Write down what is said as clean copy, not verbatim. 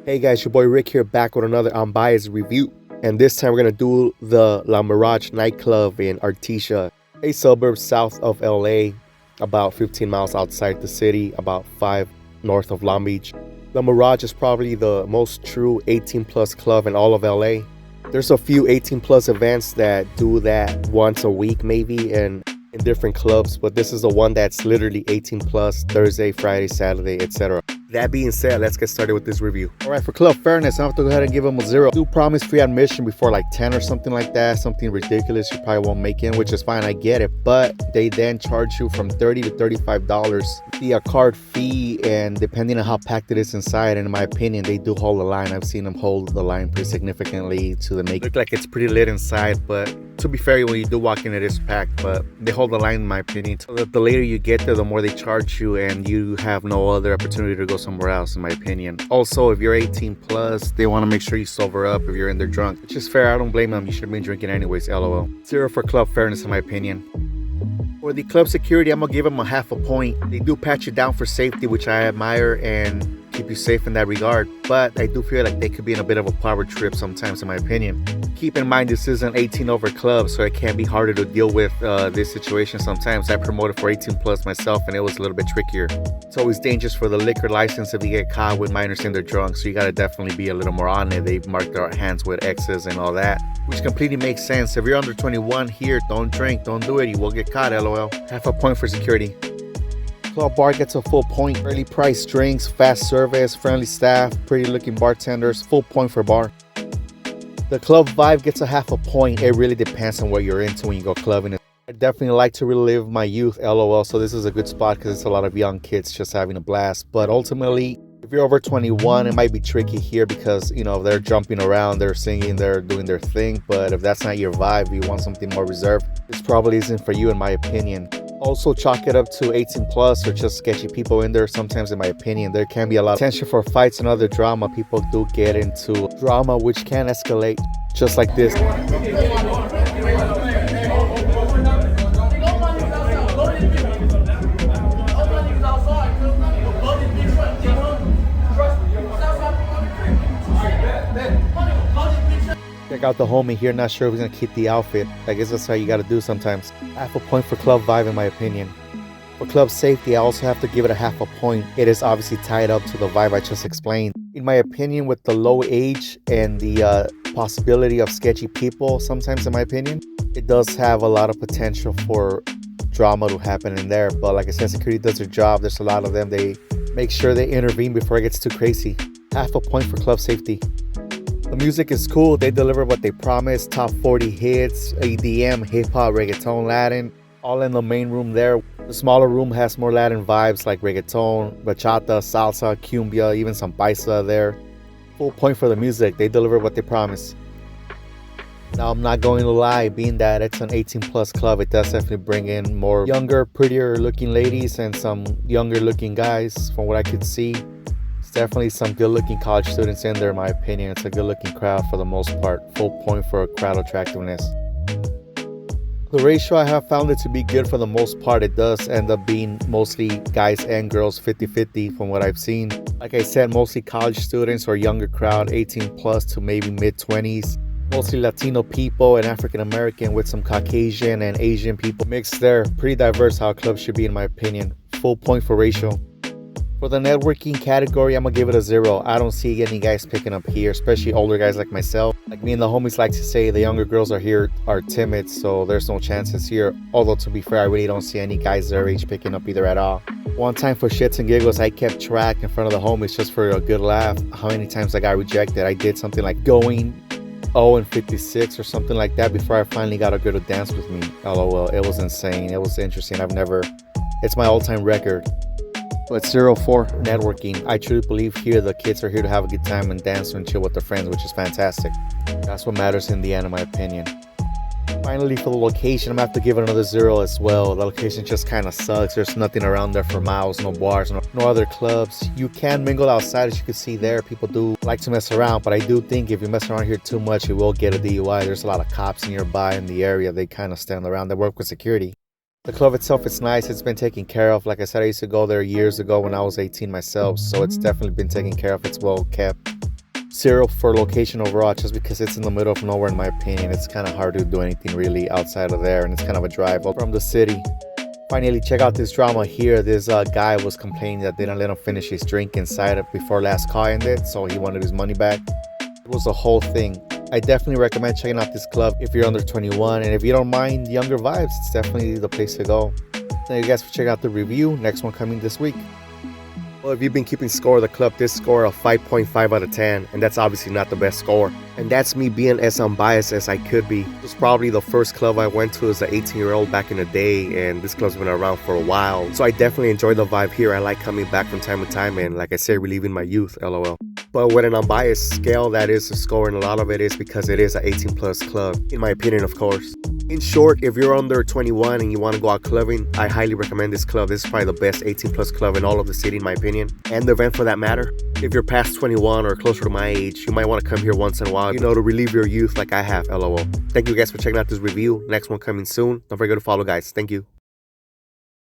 Hey guys, your boy Rick here, back with another unbiased review. And this time we're going to do the Mirage nightclub in Artesia, a suburb south of LA, about 15 miles outside the city, about 5 north of Long Beach. The Mirage is probably the most true 18 plus club in all of LA. There's a few 18 plus events that do that once a week maybe in different clubs, but this is the one that's literally 18 plus, Thursday, Friday, Saturday, etc. That being said, let's get started with this review. Alright, for club fairness, I have to go ahead and give them a 0. Do promise free admission before like 10 or something like that, something ridiculous you probably won't make in, which is fine, I get it, but they then charge you from $30 to $35 via card fee, and depending on how packed it is inside, and in my opinion, they do hold the line. I've seen them hold the line pretty significantly to make it look like it's pretty lit inside, but to be fair, when you do walk in, it is packed, but they hold the line in my opinion. So the later you get there, the more they charge you, and you have no other opportunity to go somewhere else, in my opinion. Also, if you're 18 plus, they want to make sure you sober up if you're in there drunk, which is fair. I don't blame them. You should have been drinking anyways, lol. 0 for club fairness, in my opinion. For the club security, I'm gonna give them a half a point. They do pat you down for safety, which I admire, and keep you safe in that regard, but I do feel like they could be in a bit of a power trip sometimes, in my opinion. Keep in mind, this is an 18 over club, so it can be harder to deal with this situation sometimes. I promoted for 18 plus myself, and it was a little bit trickier. It's always dangerous for the liquor license if you get caught with minors and they're drunk, so you gotta definitely be a little more on it. They mark their hands with X's and all that, which completely makes sense. If you're under 21 here, don't drink, don't do it, you will get caught, lol. Half a point for security. Club bar gets a full point. Early price drinks, fast service, friendly staff, pretty looking bartenders, full point for bar. The club vibe gets a half a point. It really depends on what you're into when you go clubbing. I definitely like to relive my youth, lol, so this is a good spot because it's a lot of young kids just having a blast. But ultimately, if you're over 21, it might be tricky here because, you know, they're jumping around, they're singing, they're doing their thing. But if that's not your vibe, you want something more reserved, this probably isn't for you, in my opinion. Also, chalk it up to 18 plus or just sketchy people in there. Sometimes, in my opinion, there can be a lot of potential for fights and other drama. People do get into drama, which can escalate just like this. Check out the homie here, not sure if he's gonna keep the outfit. I guess that's how you gotta do sometimes. Half a point for club vibe, in my opinion. For club safety, I also have to give it a half a point. It is obviously tied up to the vibe I just explained. In my opinion, with the low age and the possibility of sketchy people, sometimes, in my opinion, it does have a lot of potential for drama to happen in there. But like I said, security does their job. There's a lot of them. They make sure they intervene before it gets too crazy. Half a point for club safety. The music is cool. They deliver what they promised. Top 40 hits, EDM, hip-hop, reggaeton, Latin, all in the main room there. The smaller room has more Latin vibes like reggaeton, bachata, salsa, cumbia, even some paisa there. Full point for the music. They deliver what they promised. Now, I'm not going to lie, being that it's an 18 plus club, it does definitely bring in more younger, prettier looking ladies and some younger looking guys from what I could see. Definitely some good-looking college students in there, in my opinion. It's a good-looking crowd for the most part. Full point for crowd attractiveness. The ratio, I have found it to be good for the most part. It does end up being mostly guys and girls 50-50 from what I've seen. Like I said, mostly college students or younger crowd, 18 plus to maybe mid-20s. Mostly Latino people and African American with some Caucasian and Asian people mixed there. Pretty diverse how a club should be, in my opinion. Full point for ratio. For the networking category, I'm gonna give it a 0. I don't see any guys picking up here, especially older guys like myself. Like me and the homies like to say, the younger girls are timid, so there's no chances here. Although, to be fair, I really don't see any guys their age picking up either at all. One time, for shits and giggles, I kept track in front of the homies just for a good laugh how many times I got rejected. I did something like going 0-56 or something like that before I finally got a girl to dance with me. LOL, it was insane. It was interesting. It's my all-time record. But 0 for networking. I truly believe here the kids are here to have a good time and dance and chill with their friends, which is fantastic. That's what matters in the end, in my opinion. Finally, for the location, I'm gonna have to give it another 0 as well. The location just kind of sucks. There's nothing around there for miles, no bars, no other clubs. You can mingle outside, as you can see there. People do like to mess around, but I do think if you mess around here too much, you will get a DUI. There's a lot of cops nearby in the area. They kind of stand around. They work with security. The club itself is nice. It's been taken care of. Like I said, I used to go there years ago when I was 18 myself, so it's definitely been taken care of. It's well kept. 0 for location overall, just because it's in the middle of nowhere in my opinion. It's kind of hard to do anything really outside of there, and it's kind of a drive from the city. Finally, check out this drama here. This guy was complaining that they didn't let him finish his drink inside before last call ended, so he wanted his money back. It was a whole thing. I definitely recommend checking out this club if you're under 21, and if you don't mind younger vibes, it's definitely the place to go. Thank you guys for checking out the review. Next one coming this week. Well, if you've been keeping score of the club, this score of 5.5 out of 10, and that's obviously not the best score. And that's me being as unbiased as I could be. It was probably the first club I went to as an 18-year-old back in the day, and this club's been around for a while. So I definitely enjoy the vibe here. I like coming back from time to time, and like I said, reliving my youth, lol. But with an unbiased scale, that is the score, and a lot of it is because it is an 18-plus club, in my opinion, of course. In short, if you're under 21 and you want to go out clubbing, I highly recommend this club. This is probably the best 18-plus club in all of the city, in my opinion, and the event for that matter. If you're past 21 or closer to my age, you might want to come here once in a while, to relive your youth like I have, lol. Thank you guys for checking out this review. Next one coming soon. Don't forget to follow, guys. Thank you.